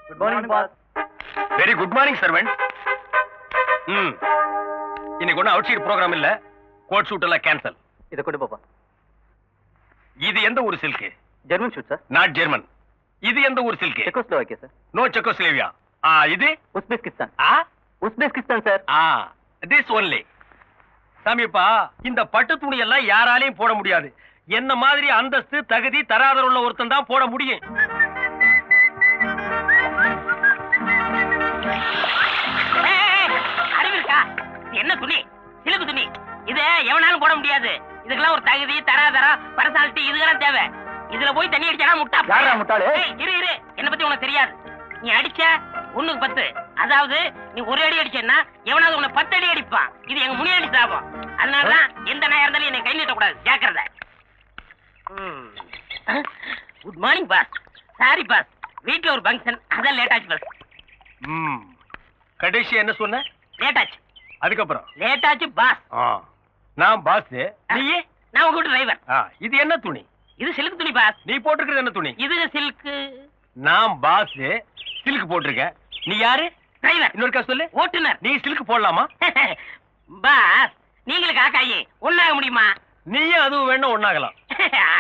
Good morning boss. Very good morning servant. இன்னைக்கு ஒன்றும் outside program இல்ல, coat suit எல்லாம் கேன்சல். இதை கொண்டு போப்பா. இது எந்த ஊர் silk? German suit sir. Not German. இது எந்த ஊர் silk? Czechoslovakia sir. No Czechoslovakia. இது Uzbekistan. Uzbekistan sir. This only. சாமிப்பா, இந்த பட்டு துணி எல்லாம் யாராலையும் போட முடியாது. என்ன மாதிரி அந்தஸ்து தகுதி தராதர உள்ள ஒருத்தன் தான் போட முடியும். அறிவிருக்கா? என்ன துணி? சிலுக்கு துணி. இத எவனாலும் போட முடியாது. இதுக்கெல்லாம் ஒரு தகுதி தராதரம் பர்சனாலிட்டி இதுக்கெல்லாம் தேவை. இதுல போய் தண்ணி அடிச்சா முட்டா. யாரா முட்டாளு? இரு என்ன பத்தி உனக்கு தெரியாது. நீ அடிச்ச 1க்கு 10. அதாவது நீ ஒரு அடி அடிச்சேன்னா எவனாவது உன்னை 10 அடி அடிப்பான். இது எங்க முனியாண்டி சாபம். அதனாலதான் எந்த நேரம் இருந்தாலும் என்னை கை நீட்டக்கூடாது. ஜாக்கிரதை. Good morning pass. Sorry boss, வீட்டுல ஒரு ஃபங்க்ஷன், அதான் லேட் ஆச்சு பாஸ். கடைசி என்ன சொன்ன? லேட் ஆச்சு. அதுக்கப்புறம் லேட் ஆச்சு பாஸ். நான் பாஸ், நீ? நான் உங்க டிரைவர். இது என்ன துணி? இது சில்க் துணி பாஸ். நீ போட்டிருக்கிறது என்ன துணி? இது சில்க். நான் பாஸ், சில்க் போட்டிருக்க. நீ யாரு? டிரைவர். இன்னொருக்கா சொல்லு. ஓட்டுநர். நீ சில்க் போடலாமா? பாஸ், நீங்களுக்கு காக்காயி ஒண்ணாக முடியுமா? நீயும் அதுவும் வேணும் ஒண்ணாகலாம்.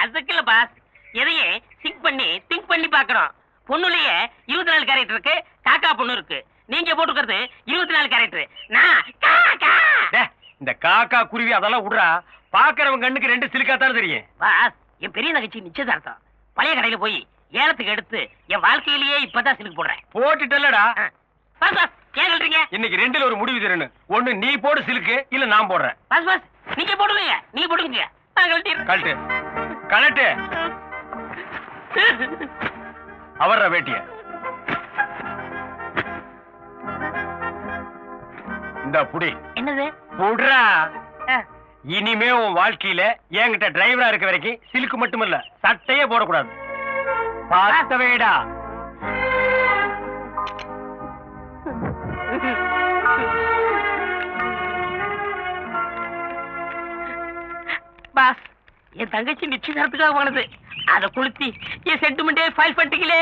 அதுக்கு இல்ல பாஸ், எதையே திங்க் பண்ணி பாக்குறோம். பொண்ணுலயே 24 கேரக்டர் இருக்கு, காக்கா பொண்ணு இருக்கு. நீங்க போட்டுக்கிறது 24 கேரக்டர். நான் காக்கா. இந்த காக்கா குருவி அதெல்லாம் விடுறா. பாக்குறவங்க கண்ணுக்கு 2 சில்கா தானே தெரியும். பாஸ், என் பெரிய நகைச்சி நிச்சயதார்த்தம். பழைய கடையில போய் ஏலத்துக்கு எடுத்து என் வாழ்க்கையிலேயே இப்பதான் சிலுக்கு போடுறேன். போட்டுட்டல்லடா. பாஸ் பாஸ், ஏன் சொல்றீங்க? இன்னைக்கு 2ல ஒரு முடிவு தரணும். ஒண்ணு நீ போடு சிலுக்கு, இல்ல நான் போடுறேன். பாஸ் பாஸ், நீங்க போடுங்க. நீங்க போடுங்க. நான் கழட்டிடுறேன். கழட்டு. அவர்ற வேட்டிய இந்த புடி. என்னது? புடுறா. இனிமே உன் வாழ்க்கையில என்கிட்ட டிரைவரா இருக்க வரைக்கும் சிலுக்கு மட்டுமல்ல, சட்டையே போடக்கூடாது. பார்த்தவேடா. பாஸ், என் தங்கச்சி நிச்சயதார்த்துக்காக போனது. அதை கொளுத்தி என் சென்டிமெண்டே ஃபைல் பண்ணிட்டீங்களே.